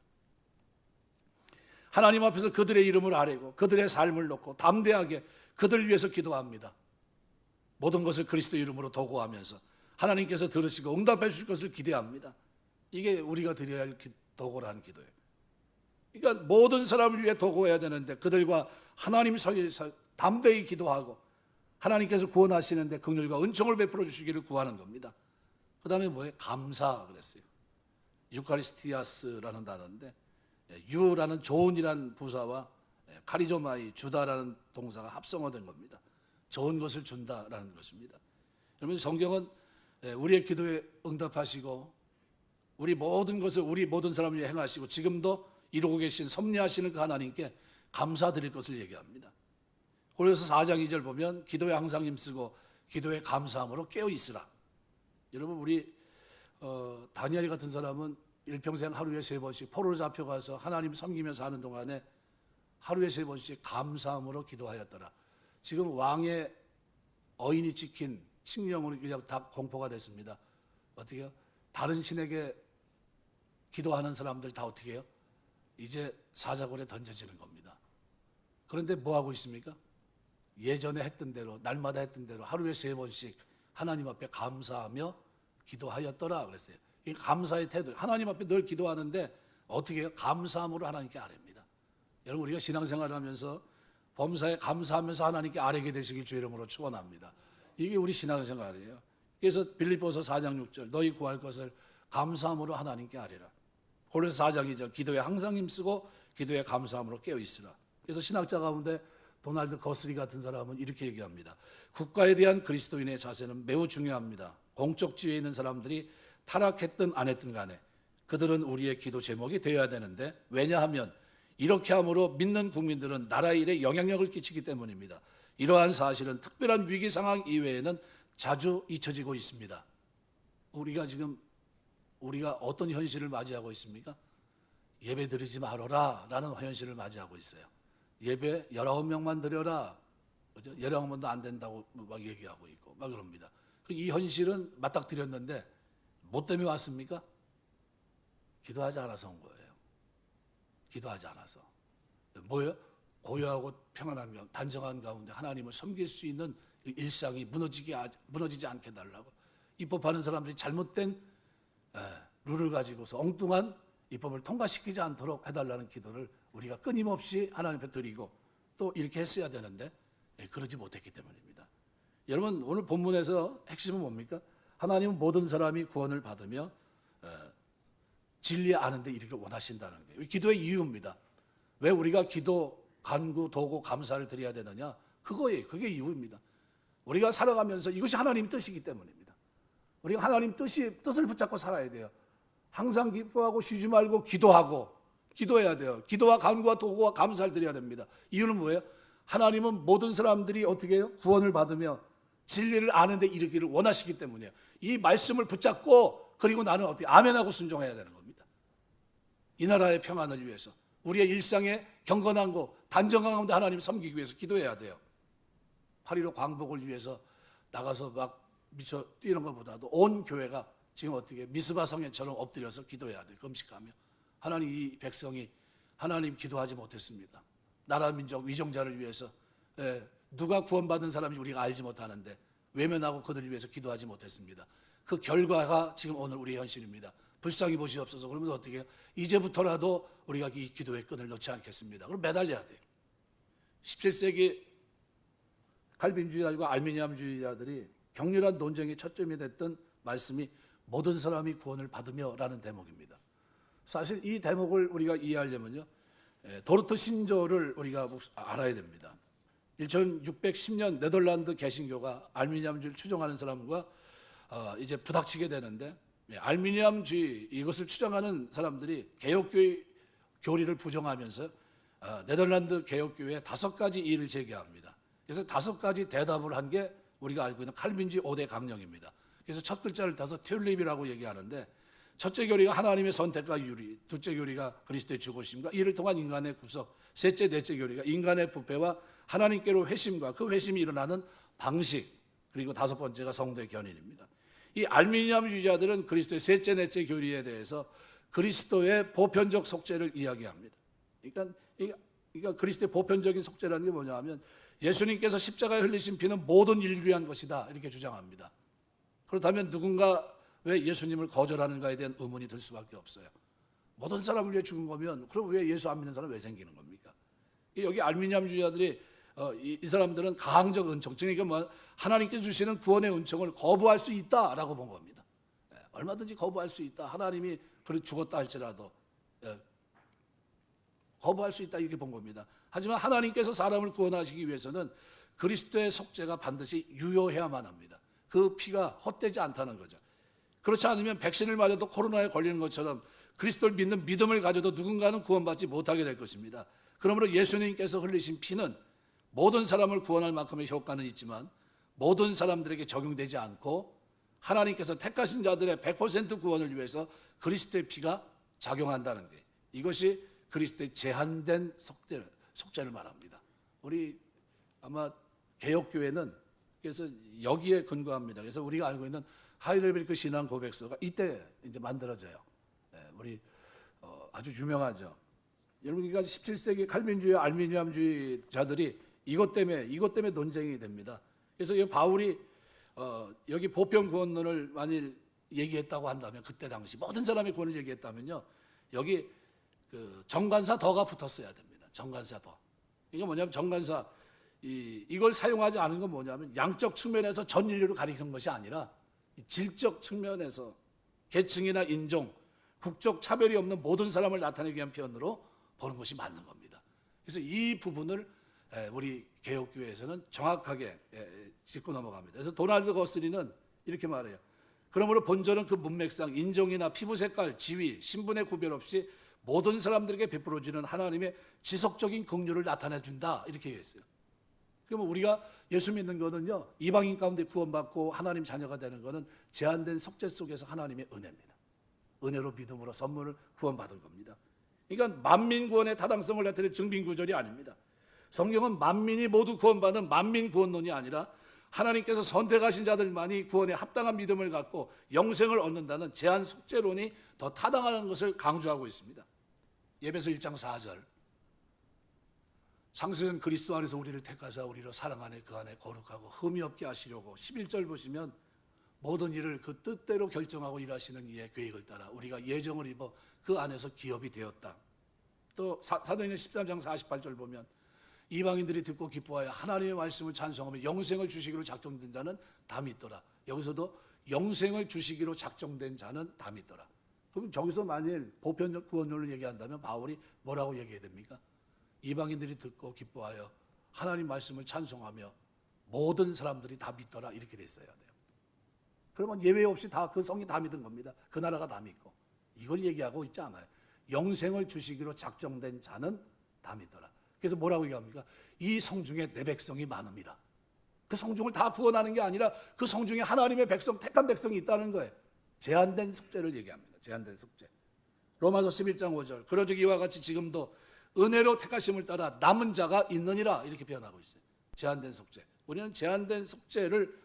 S1: 하나님 앞에서 그들의 이름을 아뢰고 그들의 삶을 놓고 담대하게 그들을 위해서 기도합니다. 모든 것을 그리스도 이름으로 도구하면서 하나님께서 들으시고 응답해 주실 것을 기대합니다. 이게 우리가 드려야 할 도구라는 기도예요. 그러니까 모든 사람을 위해 도구해야 되는데 그들과 하나님 사이에서 담대히 기도하고 하나님께서 구원하시는데 긍휼과 은총을 베풀어 주시기를 구하는 겁니다. 그 다음에 뭐예요? 감사 그랬어요. 유카리스티아스라는 단어인데 유라는 좋은이라는 부사와 카리조마이, 주다라는 동사가 합성어된 겁니다. 좋은 것을 준다라는 것입니다. 여러분, 성경은 우리의 기도에 응답하시고 우리 모든 것을 우리 모든 사람을 위해 행하시고 지금도 이루고 계신 섭리하시는 그 하나님께 감사드릴 것을 얘기합니다. 고린도서 4장 2절 보면 기도에 항상 힘쓰고 기도에 감사함으로 깨어 있으라. 여러분, 우리 다니엘 같은 사람은 일평생 하루에 3번씩 포로로 잡혀가서 하나님 섬기면서 하는 동안에 하루에 3번씩 감사함으로 기도하였더라. 지금 왕의 어인이 찍힌 칙령으로 그냥 다 공포가 됐습니다. 어떻게 해요? 다른 신에게 기도하는 사람들 다 어떻게 해요? 이제 사자굴에 던져지는 겁니다. 그런데 뭐 하고 있습니까? 예전에 했던 대로, 날마다 했던 대로 하루에 3번씩 하나님 앞에 감사하며 기도하였더라 그랬어요. 이 감사의 태도, 하나님 앞에 늘 기도하는데 어떻게 해요? 감사함으로 하나님께 아뢰입니다. 여러분, 우리가 신앙생활을 하면서 범사에 감사하면서 하나님께 아뢰게 되시길 주 이름으로 축원합니다. 이게 우리 신앙생활이에요. 그래서 빌립보서 4장 6절 너희 구할 것을 감사함으로 하나님께 아뢰라. 고린도서 4장 2절 기도에 항상 힘쓰고 기도에 감사함으로 깨어 있으라. 그래서 신학자 가운데 도널드 거스리 같은 사람은 이렇게 얘기합니다. 국가에 대한 그리스도인의 자세는 매우 중요합니다. 공적 지위에 있는 사람들이 타락했든 안 했든 간에 그들은 우리의 기도 제목이 되어야 되는데, 왜냐하면 이렇게 함으로 믿는 국민들은 나라 일에 영향력을 끼치기 때문입니다. 이러한 사실은 특별한 위기 상황 이외에는 자주 잊혀지고 있습니다. 우리가 어떤 현실을 맞이하고 있습니까? 예배 드리지 말아라 라는 현실을 맞이하고 있어요. 예배 19명만 드려라, 그죠? 19명도 안 된다고 막 얘기하고 있고 막 그럽니다. 이 현실은 맞닥뜨렸는데 뭐 때문에 왔습니까? 기도하지 않아서 온 거예요. 기도하지 않아서. 뭐예요? 고요하고 평안한 가운데, 단정한 가운데 하나님을 섬길 수 있는 일상이 무너지지 않게 해달라고. 입법하는 사람들이 잘못된 룰을 가지고서 엉뚱한 입법을 통과시키지 않도록 해달라는 기도를 우리가 끊임없이 하나님 앞에 드리고 또 이렇게 했어야 되는데 그러지 못했기 때문입니다. 여러분, 오늘 본문에서 핵심은 뭡니까? 하나님은 모든 사람이 구원을 받으며 진리에 아는데 이르기를 원하신다는 거예요. 기도의 이유입니다. 왜 우리가 기도, 간구, 도구, 감사를 드려야 되느냐? 그거예요. 그게 이유입니다. 우리가 살아가면서 이것이 하나님 뜻이기 때문입니다. 우리가 하나님 뜻을 붙잡고 살아야 돼요. 항상 기뻐하고 쉬지 말고 기도하고 기도해야 돼요. 기도와 간구와 도구와 감사를 드려야 됩니다. 이유는 뭐예요? 하나님은 모든 사람들이 어떻게 해요? 구원을 받으며 진리를 아는 데 이르기를 원하시기 때문이에요. 이 말씀을 붙잡고 그리고 나는 어떻게 아멘하고 순종해야 되는 겁니다. 이 나라의 평안을 위해서, 우리의 일상의 경건함과 단정한 가운데 하나님을 섬기기 위해서 기도해야 돼요. 8.15 광복을 위해서 나가서 막 미쳐 뛰는 것보다도 온 교회가 지금 어떻게 미스바 성회처럼 엎드려서 기도해야 돼요. 금식하며. 하나님, 이 백성이 하나님 기도하지 못했습니다. 나라 민족 위정자를 위해서 누가 구원받은 사람인지 우리가 알지 못하는데 외면하고 그들을 위해서 기도하지 못했습니다. 그 결과가 지금 오늘 우리의 현실입니다. 불쌍히 보시옵소서. 그러면서 어떻게 해요? 이제부터라도 우리가 이 기도의 끈을 놓지 않겠습니다. 그럼 매달려야 돼요. 17세기 칼빈주의자들과 알미니암주의자들이 격렬한 논쟁의 초점이 됐던 말씀이 모든 사람이 구원을 받으며 라는 대목입니다. 사실 이 대목을 우리가 이해하려면요, 도르트 신조를 우리가 알아야 됩니다. 1610년 네덜란드 개신교가 알미니암주의를 추종하는 사람과 이제 부닥치게 되는데, 알미니암주의 이것을 추종하는 사람들이 개혁교의 교리를 부정하면서 네덜란드 개혁교회에 5가지 이의를 제기합니다. 그래서 5가지 대답을 한 게 우리가 알고 있는 칼빈주의 5대 강령입니다. 그래서 첫 글자를 따서 튤립이라고 얘기하는데, 첫째 교리가 하나님의 선택과 유리, 둘째 교리가 그리스도의 죽으심과 이를 통한 인간의 구속, 셋째, 넷째 교리가 인간의 부패와 하나님께로 회심과 그 회심이 일어나는 방식, 그리고 5번째가 성도의 견인입니다. 이 알미니암주의자들은 그리스도의 셋째, 넷째 교리에 대해서 그리스도의 보편적 속죄를 이야기합니다. 그러니까 그리스도의 보편적인 속죄라는 게 뭐냐 하면 예수님께서 십자가에 흘리신 피는 모든 인류를 위한 것이다, 이렇게 주장합니다. 그렇다면 누군가 왜 예수님을 거절하는가에 대한 의문이 들 수밖에 없어요. 모든 사람을 위해 죽은 거면 그럼 왜 예수 안 믿는 사람 왜 생기는 겁니까? 여기 알미니암주의자들이 이 사람들은 가항적 은총, 그러니까 뭐 하나님께서 주시는 구원의 은총을 거부할 수 있다라고 본 겁니다. 얼마든지 거부할 수 있다. 하나님이 죽었다 할지라도 거부할 수 있다, 이렇게 본 겁니다. 하지만 하나님께서 사람을 구원하시기 위해서는 그리스도의 속죄가 반드시 유효해야만 합니다. 그 피가 헛되지 않다는 거죠. 그렇지 않으면 백신을 맞아도 코로나에 걸리는 것처럼 그리스도를 믿는 믿음을 가져도 누군가는 구원받지 못하게 될 것입니다. 그러므로 예수님께서 흘리신 피는 모든 사람을 구원할 만큼의 효과는 있지만 모든 사람들에게 적용되지 않고 하나님께서 택하신 자들의 100% 구원을 위해서 그리스도의 피가 작용한다는 게, 이것이 그리스도의 제한된 속죄를 말합니다. 우리 아마 개혁교회는 그래서 여기에 근거합니다. 그래서 우리가 알고 있는 하이델베르크 신앙 고백서가 이때 이제 만들어져요. 우리 아주 유명하죠. 여러분, 그러니까 17세기 칼빈주의, 알미니암주의자들이 이것 때문에 논쟁이 됩니다. 그래서 이 바울이 여기 보편 구원론을 만일 얘기했다고 한다면, 그때 당시 모든 사람의 구원을 얘기했다면요, 여기 그 정관사 더가 붙었어야 됩니다. 정관사 더. 이게 뭐냐면 정관사 이걸 사용하지 않은 건 뭐냐면 양적 측면에서 전 인류를 가리키는 것이 아니라 질적 측면에서 계층이나 인종, 국적 차별이 없는 모든 사람을 나타내기 위한 표현으로 보는 것이 맞는 겁니다. 그래서 이 부분을 우리 개혁교회에서는 정확하게 짚고 넘어갑니다. 그래서 도널드 거스리는 이렇게 말해요. 그러므로 본절은 그 문맥상 인종이나 피부 색깔, 지위, 신분의 구별 없이 모든 사람들에게 베풀어지는 하나님의 지속적인 긍휼을 나타내준다, 이렇게 얘기했어요. 그러면 우리가 예수 믿는 거는요, 이방인 가운데 구원받고 하나님 자녀가 되는 거는 제한된 속죄 속에서 하나님의 은혜입니다. 은혜로 믿음으로 선물을 구원받은 겁니다. 그러니까 만민 구원의 타당성을 나타내는 증빙 구절이 아닙니다. 성경은 만민이 모두 구원받는 만민 구원론이 아니라 하나님께서 선택하신 자들만이 구원에 합당한 믿음을 갖고 영생을 얻는다는 제한 속죄론이 더 타당한 것을 강조하고 있습니다. 예배서 1장 4절, 창세전 그리스도 안에서 우리를 택하사 우리로 사랑 안에 그 안에 거룩하고 흠이 없게 하시려고. 11절 보시면 모든 일을 그 뜻대로 결정하고 일하시는 이의 계획을 따라 우리가 예정을 입어 그 안에서 기업이 되었다. 또 사도행전 13장 48절 보면 이방인들이 듣고 기뻐하여 하나님의 말씀을 찬송하며 영생을 주시기로 작정된 자는 다 믿더라. 여기서도 영생을 주시기로 작정된 자는 다 믿더라. 그럼 저기서 만일 보편적 구원론을 얘기한다면 바울이 뭐라고 얘기해야 됩니까? 이방인들이 듣고 기뻐하여 하나님 말씀을 찬송하며 모든 사람들이 다 믿더라, 이렇게 됐어야 돼요. 그러면 예외 없이 다 그 성이 다 믿은 겁니다. 그 나라가 다 믿고. 이걸 얘기하고 있지 않아요. 영생을 주시기로 작정된 자는 다 믿더라. 그래서 뭐라고 얘기합니까? 이 성중에 내 백성이 많음이라. 그 성중을 다 구원하는 게 아니라 그 성중에 하나님의 백성, 택한 백성이 있다는 거예요. 제한된 속죄를 얘기합니다. 제한된 속죄. 로마서 11장 5절. 그러즉 이와 같이 지금도 은혜로 택하심을 따라 남은 자가 있느니라, 이렇게 표현하고 있어요. 제한된 속죄. 우리는 제한된 속죄를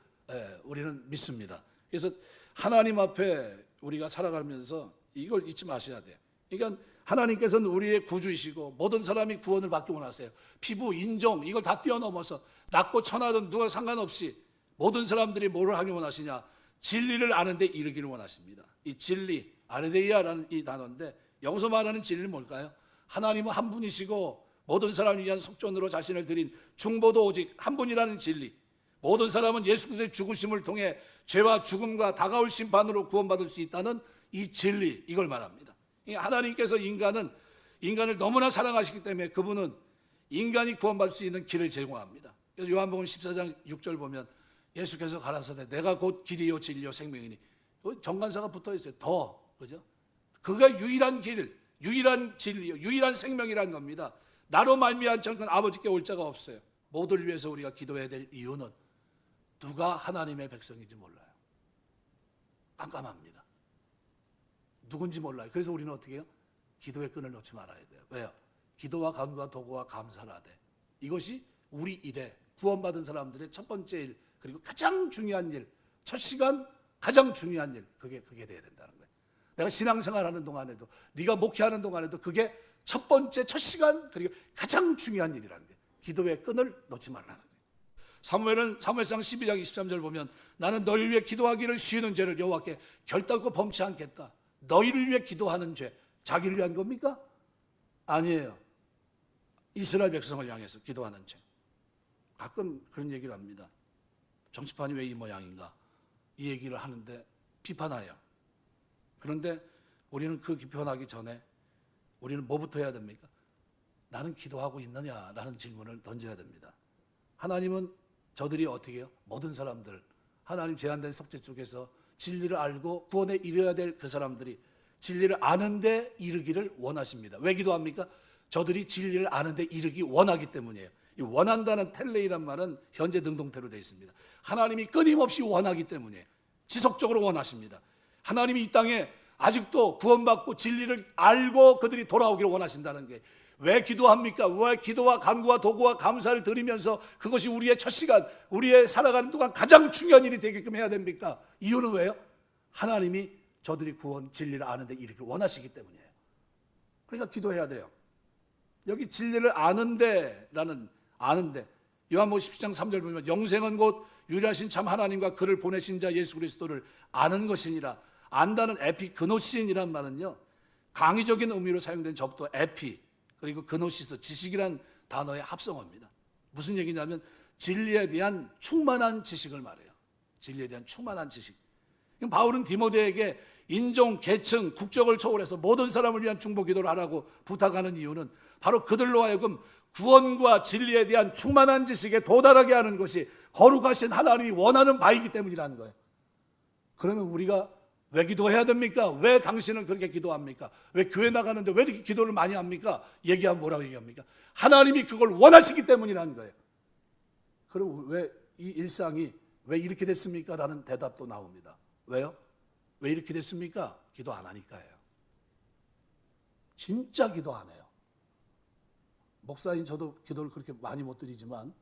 S1: 우리는 믿습니다. 그래서 하나님 앞에 우리가 살아가면서 이걸 잊지 마셔야 돼요. 그러니까 하나님께서는 우리의 구주이시고 모든 사람이 구원을 받기 원하세요. 피부, 인종 이걸 다 뛰어넘어서 낮고 천하든 누가 상관없이 모든 사람들이 뭐를 하기 원하시냐? 진리를 아는 데 이르기를 원하십니다. 이 진리, 아레데이아라는 이 단어인데 여기서 말하는 진리는 뭘까요? 하나님은 한 분이시고 모든 사람을 위한 속전으로 자신을 드린 중보도 오직 한 분이라는 진리. 모든 사람은 예수 그리스도의 죽으심을 통해 죄와 죽음과 다가올 심판으로 구원받을 수 있다는 이 진리, 이걸 말합니다. 하나님께서 인간을 너무나 사랑하시기 때문에 그분은 인간이 구원받을 수 있는 길을 제공합니다. 그래서 요한복음 14장 6절 보면 예수께서 가라사대 내가 곧 길이요 진리요 생명이니, 정관사가 붙어 있어요. 더, 그죠? 그가 유일한 길, 유일한 진리요, 유일한 생명이라는 겁니다. 나로 말미암아 저는 아버지께 올 자가 없어요. 모두를 위해서 우리가 기도해야 될 이유는 누가 하나님의 백성인지 몰라요. 깜깜합니다. 누군지 몰라요. 그래서 우리는 어떻게 해요? 기도의 끈을 놓지 말아야 돼요. 왜요? 기도와 간구와 도구와 감사를 하되, 이것이 우리 일에 구원받은 사람들의 첫 번째 일, 그리고 가장 중요한 일, 첫 시간 가장 중요한 일, 그게 돼야 된다는 거예요. 내가 신앙생활하는 동안에도, 네가 목회하는 동안에도 그게 첫 번째, 첫 시간, 그리고 가장 중요한 일이라는 거예요. 기도의 끈을 놓지 말라는 거예요. 사무엘상 12장 23절 보면 나는 너희를 위해 기도하기를 쉬는 죄를 여호와께 결단코 범치 않겠다. 너희를 위해 기도하는 죄, 자기를 위한 겁니까? 아니에요. 이스라엘 백성을 향해서 기도하는 죄. 가끔 그런 얘기를 합니다. 정치판이 왜 이 모양인가? 이 얘기를 하는데 비판해요. 그런데 우리는 그 비판하기 전에 우리는 뭐부터 해야 됩니까? 나는 기도하고 있느냐라는 질문을 던져야 됩니다. 하나님은 저들이 어떻게 해요? 모든 사람들, 하나님 제한된 속죄 쪽에서 진리를 알고 구원에 이르러야 될 그 사람들이 진리를 아는데 이르기를 원하십니다. 왜 기도합니까? 저들이 진리를 아는데 이르기 원하기 때문이에요. 이 원한다는 텔레이란 말은 현재 능동태로 되어 있습니다. 하나님이 끊임없이 원하기 때문에 지속적으로 원하십니다. 하나님이 이 땅에 아직도 구원받고 진리를 알고 그들이 돌아오기를 원하신다는 게, 왜 기도합니까? 왜 기도와 간구와 도구와 감사를 드리면서 그것이 우리의 첫 시간, 우리의 살아가는 동안 가장 중요한 일이 되게끔 해야 됩니까? 이유는 왜요? 하나님이 저들이 구원, 진리를 아는데 이르기를 원하시기 때문이에요. 그러니까 기도해야 돼요. 여기 진리를 아는데 요한복음 10장 3절 보면 영생은 곧 유일하신 참 하나님과 그를 보내신 자 예수 그리스도를 아는 것이니라. 안다는 에피그노신이란 말은요, 강의적인 의미로 사용된 접도 에피 그리고 그노시스, 지식이란 단어의 합성어입니다. 무슨 얘기냐면 진리에 대한 충만한 지식을 말해요. 진리에 대한 충만한 지식. 바울은 디모데에게 인종, 계층, 국적을 초월해서 모든 사람을 위한 중보 기도를 하라고 부탁하는 이유는 바로 그들로 하여금 구원과 진리에 대한 충만한 지식에 도달하게 하는 것이 거룩하신 하나님이 원하는 바이기 때문이라는 거예요. 그러면 우리가 왜 기도해야 됩니까? 왜 당신은 그렇게 기도합니까? 왜 교회 나가는데 왜 이렇게 기도를 많이 합니까? 얘기하면 뭐라고 얘기합니까? 하나님이 그걸 원하시기 때문이라는 거예요. 그럼 왜 이 일상이 왜 이렇게 됐습니까? 라는 대답도 나옵니다. 왜요? 왜 이렇게 됐습니까? 기도 안 하니까요. 진짜 기도 안 해요. 목사인 저도 기도를 그렇게 많이 못 드리지만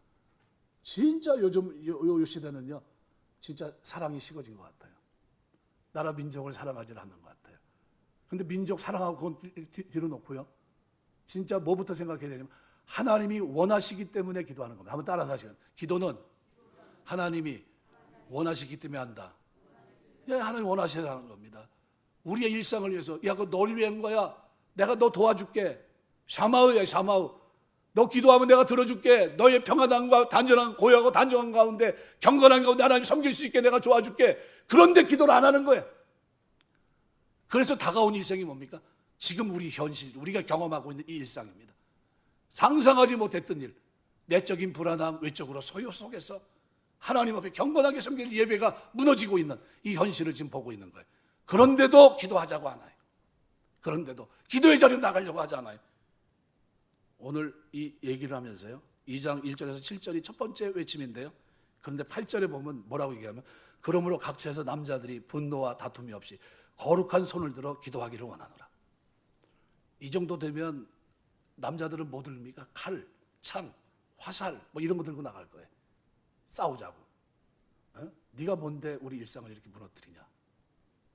S1: 진짜 요즘 요 시대는요, 진짜 사랑이 식어진 것 같아요. 나라 민족을 사랑하지 않는 것 같아요. 그런데 민족 사랑하고 그건 뒤로 놓고요, 진짜 뭐부터 생각해야 되냐면 하나님이 원하시기 때문에 기도하는 겁니다. 한번 따라서 하시면, 기도는 하나님이 원하시기 때문에 한다. 예, 하나님 원하셔야 하는 겁니다. 우리의 일상을 위해서, 야, 그거 널 위한 거야. 내가 너 도와줄게. 샤마우야, 샤마우. 너 기도하면 내가 들어줄게. 너의 평안함과 단전한 고요하고 단정한 가운데, 경건한 가운데 하나님 섬길 수 있게 내가 도와줄게. 그런데 기도를 안 하는 거예요. 그래서 다가온 일생이 뭡니까? 지금 우리 현실, 우리가 경험하고 있는 이 일상입니다. 상상하지 못했던 일, 내적인 불안함, 외적으로 소요 속에서 하나님 앞에 경건하게 섬길 예배가 무너지고 있는 이 현실을 지금 보고 있는 거예요. 그런데도 기도하자고 하나요? 그런데도 기도의 자리로 나가려고 하잖아요. 오늘 이 얘기를 하면서요, 2장 1절에서 7절이 첫 번째 외침인데요, 그런데 8절에 보면 뭐라고 얘기하면, 그러므로 각처에서 남자들이 분노와 다툼이 없이 거룩한 손을 들어 기도하기를 원하노라. 이 정도 되면 남자들은 뭐 들립니까? 칼, 창, 화살 뭐 이런 거 들고 나갈 거예요. 싸우자고. 네가 뭔데 우리 일상을 이렇게 무너뜨리냐.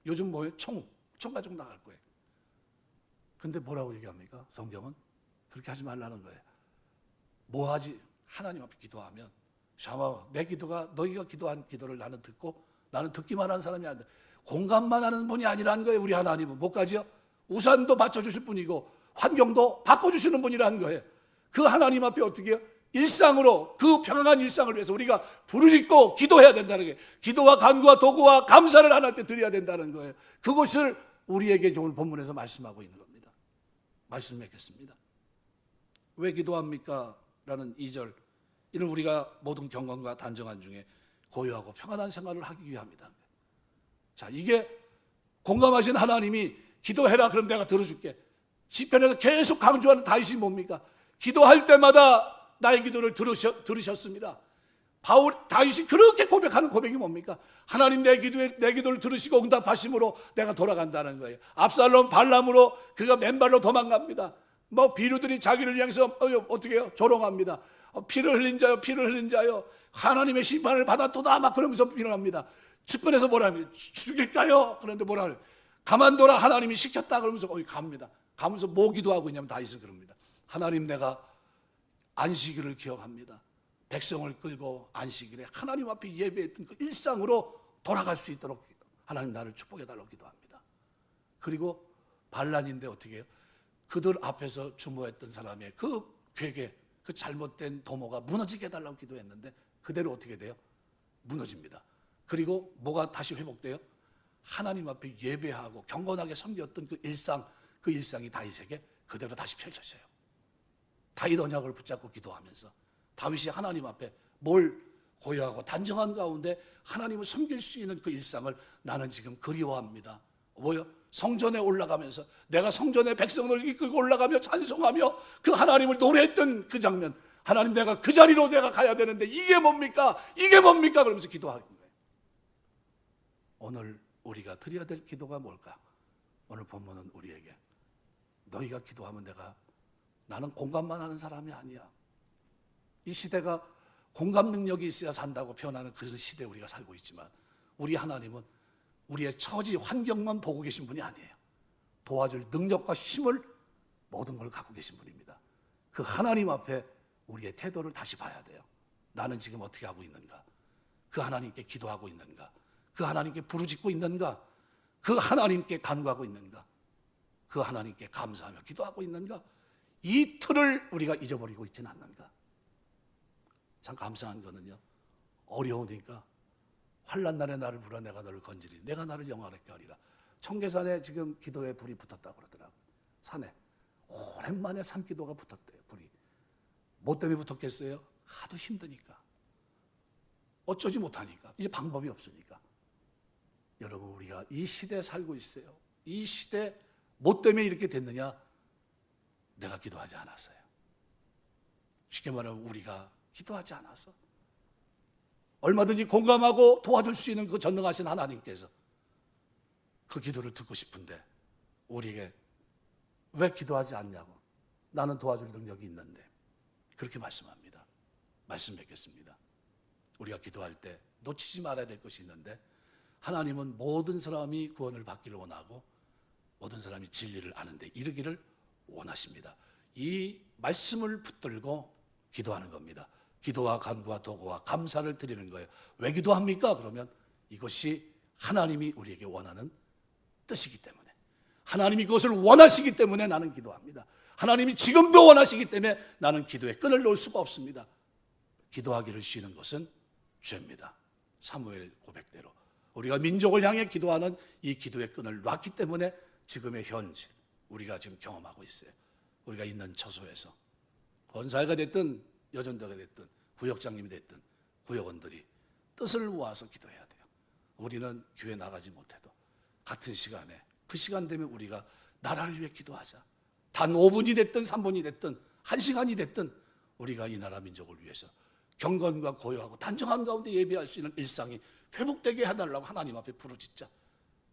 S1: 요즘 뭐예요? 총 가지고 나갈 거예요. 근데 뭐라고 얘기합니까? 성경은 그렇게 하지 말라는 거예요. 뭐 하지? 하나님 앞에 기도하면, 샤마, 내 기도가 너희가 기도한 기도를 나는 듣고, 나는 듣기만 하는 사람이 아닌데 공감만 하는 분이 아니라는 거예요. 우리 하나님은 뭐까지요? 우산도 받쳐주실 분이고 환경도 바꿔주시는 분이라는 거예요. 그 하나님 앞에 어떻게 해요? 일상으로, 그 평안한 일상을 위해서 우리가 부르짖고 기도해야 된다는 거예요. 기도와 간구와 도구와 감사를 하나님 앞에 드려야 된다는 거예요. 그것을 우리에게 오늘 본문에서 말씀하고 있는 겁니다. 말씀 맺겠습니다. 왜 기도합니까? 라는 2절, 이는 우리가 모든 경건과 단정한 중에 고요하고 평안한 생활을 하기 위함이다. 자, 이게 공감하신 하나님이 기도해라 그럼 내가 들어줄게. 시편에서 계속 강조하는 다윗이 뭡니까? 기도할 때마다 나의 기도를 들으셨습니다. 다윗이 그렇게 고백하는 고백이 뭡니까? 하나님 내 기도를 들으시고 응답하심으로 내가 돌아간다는 거예요. 압살롬 발람으로 그가 맨발로 도망갑니다. 뭐 비류들이 자기를 향해서 어떻게 해요? 조롱합니다. 피를 흘린 자요 하나님의 심판을 받았도다 막 그러면서 비난합니다. 측근에서 뭐라 합니까? 죽일까요? 그런데 뭐라 해요? 가만둬라, 하나님이 시켰다 그러면서 갑니다. 가면서 뭐 기도하고 있냐면 다윗은 그럽니다. 하나님, 내가 안식일을 기억합니다. 백성을 끌고 안식일에 하나님 앞에 예배했던 그 일상으로 돌아갈 수 있도록 하나님 나를 축복해달라고 기도합니다. 그리고 반란인데 어떻게 해요? 그들 앞에서 주모했던 사람의 그 괴계, 그 잘못된 도모가 무너지게 해달라고 기도했는데 그대로 어떻게 돼요? 무너집니다. 그리고 뭐가 다시 회복돼요? 하나님 앞에 예배하고 경건하게 섬겼던 그 일상이 다윗에게 그대로 다시 펼쳐져요. 다윗 언약을 붙잡고 기도하면서 다윗이 하나님 앞에 뭘 고요하고 단정한 가운데 하나님을 섬길 수 있는 그 일상을 나는 지금 그리워합니다. 뭐요? 성전에 올라가면서 내가 성전에 백성을 이끌고 올라가며 찬송하며 그 하나님을 노래했던 그 장면, 하나님 내가 그 자리로 내가 가야 되는데 이게 뭡니까? 그러면서 기도하는 거예요. 오늘 우리가 드려야 될 기도가 뭘까? 오늘 본문은 우리에게 너희가 기도하면 나는 공감만 하는 사람이 아니야. 이 시대가 공감 능력이 있어야 산다고 표현하는 그 시대에 우리가 살고 있지만 우리 하나님은 우리의 처지 환경만 보고 계신 분이 아니에요. 도와줄 능력과 힘을 모든 걸 갖고 계신 분입니다. 그 하나님 앞에 우리의 태도를 다시 봐야 돼요. 나는 지금 어떻게 하고 있는가? 그 하나님께 기도하고 있는가? 그 하나님께 부르짖고 있는가? 그 하나님께 간구하고 있는가? 그 하나님께 감사하며 기도하고 있는가? 이 틀을 우리가 잊어버리고 있지는 않는가? 참 감사한 거는요, 어려우니까 환난 날에 나를 부르라 내가 너를 건지리 내가 나를 영화롭게 하리라. 청계산에 지금 기도에 불이 붙었다고 그러더라고요. 산에 오랜만에 산기도가 붙었대요. 불이 뭐 때문에 붙었겠어요? 하도 힘드니까, 어쩌지 못하니까, 이제 방법이 없으니까. 여러분, 우리가 이 시대에 살고 있어요. 이 시대 뭐 때문에 이렇게 됐느냐? 내가 기도하지 않았어요. 쉽게 말하면 우리가 기도하지 않아서. 얼마든지 공감하고 도와줄 수 있는 그 전능하신 하나님께서 그 기도를 듣고 싶은데 우리에게 왜 기도하지 않냐고. 나는 도와줄 능력이 있는데. 그렇게 말씀합니다. 말씀 뵙겠습니다. 우리가 기도할 때 놓치지 말아야 될 것이 있는데, 하나님은 모든 사람이 구원을 받기를 원하고 모든 사람이 진리를 아는데 이르기를 원하십니다. 이 말씀을 붙들고 기도하는 겁니다. 기도와 간구와 도구와 감사를 드리는 거예요. 왜 기도합니까? 그러면 이것이 하나님이 우리에게 원하는 뜻이기 때문에, 하나님이 그것을 원하시기 때문에 나는 기도합니다. 하나님이 지금도 원하시기 때문에 나는 기도에 끈을 놓을 수가 없습니다. 기도하기를 쉬는 것은 죄입니다. 사무엘 고백대로 우리가 민족을 향해 기도하는 이 기도의 끈을 놨기 때문에 지금의 현재 우리가 지금 경험하고 있어요. 우리가 있는 처소에서 권사회가 됐든 여전도가 됐든 구역장님이 됐든 구역원들이 뜻을 모아서 기도해야 돼요. 우리는 교회 나가지 못해도 같은 시간에 그 시간 되면 우리가 나라를 위해 기도하자. 단 5분이 됐든 3분이 됐든 1시간이 됐든 우리가 이 나라 민족을 위해서 경건과 고요하고 단정한 가운데 예배할 수 있는 일상이 회복되게 해달라고 하나님 앞에 부르짖자.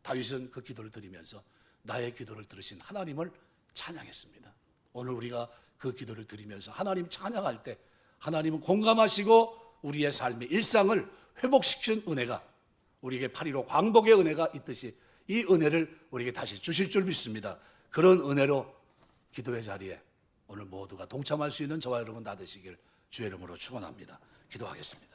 S1: 다윗은 그 기도를 드리면서 나의 기도를 들으신 하나님을 찬양했습니다. 오늘 우리가 그 기도를 드리면서 하나님 찬양할 때 하나님은 공감하시고 우리의 삶의 일상을 회복시키는 은혜가 우리에게 8.15 광복의 은혜가 있듯이 이 은혜를 우리에게 다시 주실 줄 믿습니다. 그런 은혜로 기도의 자리에 오늘 모두가 동참할 수 있는 저와 여러분 다 되시길 주의 이름으로 축원합니다. 기도하겠습니다.